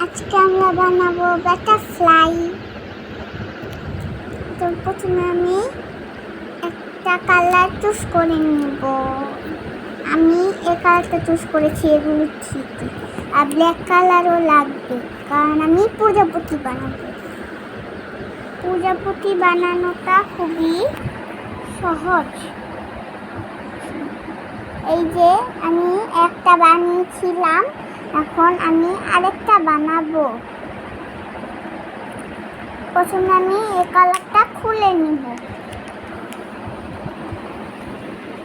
আজকে আমরা বানাবো বাটারফ্লাই। তো প্রথমে আমি একটা কালার চুজ করে নিব। আমি এই কালারটা চুজ করেছি, এগুলো ঠিকই। আর ব্ল্যাক কালারও লাগবে, কারণ আমি প্রজাপতি বানাবো। প্রজাপতি বানানোটা খুবই সহজ। এই যে আমি একটা বানিয়েছিলাম, এখন আমি আরেকটা বানাবো। প্রথমে আমি এই কালারটা খুলে নিব,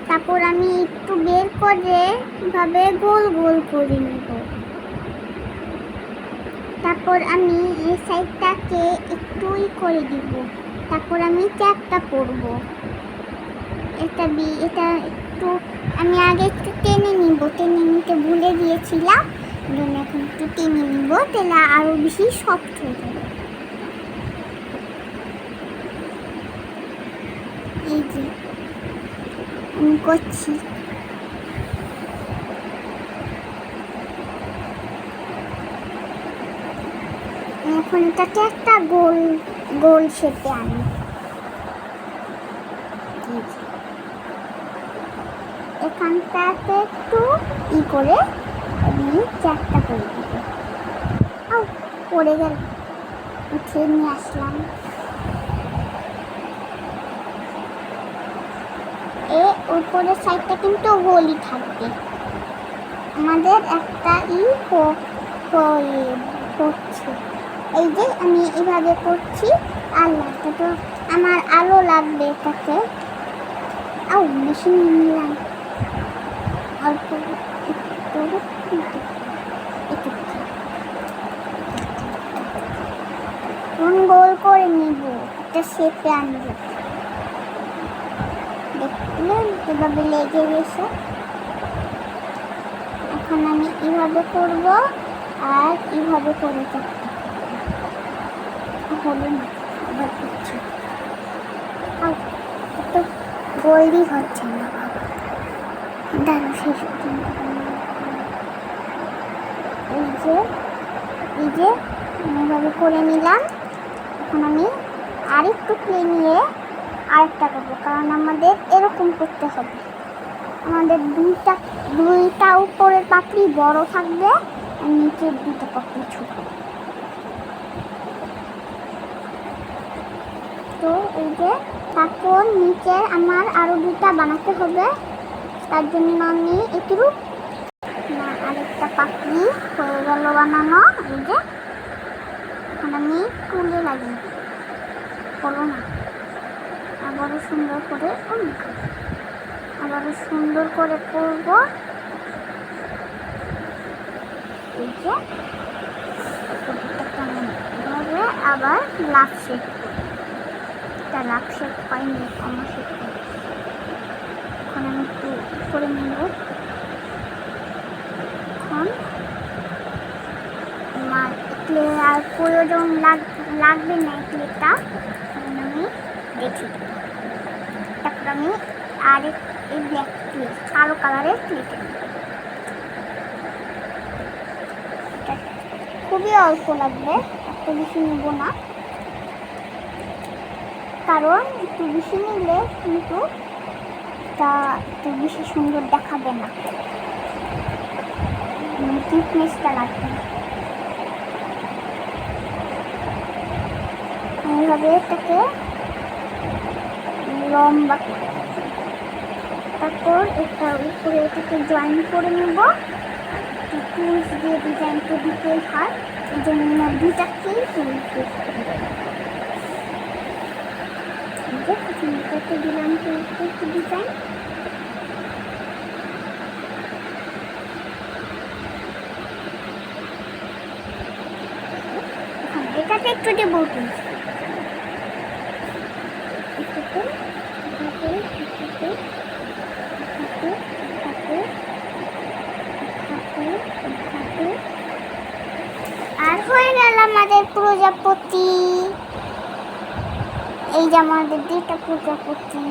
তারপর আমি একটু বের করে এভাবে গোল গোল করে নিব। তারপর আমি এই সাইডটাকে একটু করে দিব। তারপর আমি ট্যাগটা করব। এটা একটু আমি আগে একটু টেনে নিব, টেনে নিতে ভুলে গিয়েছিলাম। এখন একটু টেনে নিব, তাহলে আরো বেশি সফট হয়ে যাবে। এই যে আমি করছি। এখন এটাকে একটা গোল গোল শেপে আনি। এখানটাতে একটু করে আমি চারটা করে দিব। পড়ে গেল, উঠিয়ে নিয়ে আসলাম। উপরের সাইডটা কিন্তু গোলই থাকবে। আমাদের একটা করছে। এই যে আমি এইভাবে করছি। আল্লাহ, তো আমার আলো লাগবে এটাতে। বেশি নিলাম, অল্প গোল করে নিব, একটা শেপে আনবো। দেখলেন এভাবে লেগে গেছে। এখন আমি এইভাবে করব আর এইভাবে করে থাকতে হবে না। আবার করছি, তো গোলই হচ্ছে না। দাঁড়া, শেষ এই যে এইভাবে করে নিলাম। এখন আমি আরেকটু নিয়ে আরেকটা করবো, কারণ আমাদের এরকম করতে হবে। আমাদের দুইটা উপরের পাপড়ি বড় থাকবে আর নিচের দুটো পাপড়ি ছোট। তো এই যে তারপর নিচে আমার আরো দুটা বানাতে হবে। তার জন্য আমি একটু আরেকটা পাপড়ি হয়ে গেল বানানো। এই যে এখন আমি তুলে লাগিয়ে করবো না, আবারও সুন্দর করে করব। এই যে এভাবে আবার লাভ শেপ এটা লাভ শেপ পাইনি আমার শেপ। এখন আমি একটু করে নেব। এখন আমার ক্লে আর প্রয়োজন লাগবে না ক্লেটা, আমি দেখি। তারপর আমি আরেক এই ব্ল্যাক ক্লে, কালো কালারের ক্লেটা খুবই অল্প লাগবে, এত বেশি নেব না, কারণ একটু বেশি নিলে কিন্তু তা একটু বেশি সুন্দর দেখাবে না, থিকনেসটা লাগবে। এইভাবে এটাকে লম্বা, তারপর এটা উপরে এটাকে জয়েন করে নেব। টুলস দিয়ে ডিজাইনটা দিতে হয়, এই জন্য দুটাকেই টুলস দিলাম ডিজাইন। এটাতে একটু দেবো টুলস। আর হয়ে গেল আমাদের প্রজাপতি। এই যে আমাদের দুইটা প্রজাপতি,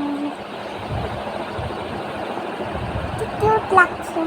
কিউট লাগছে।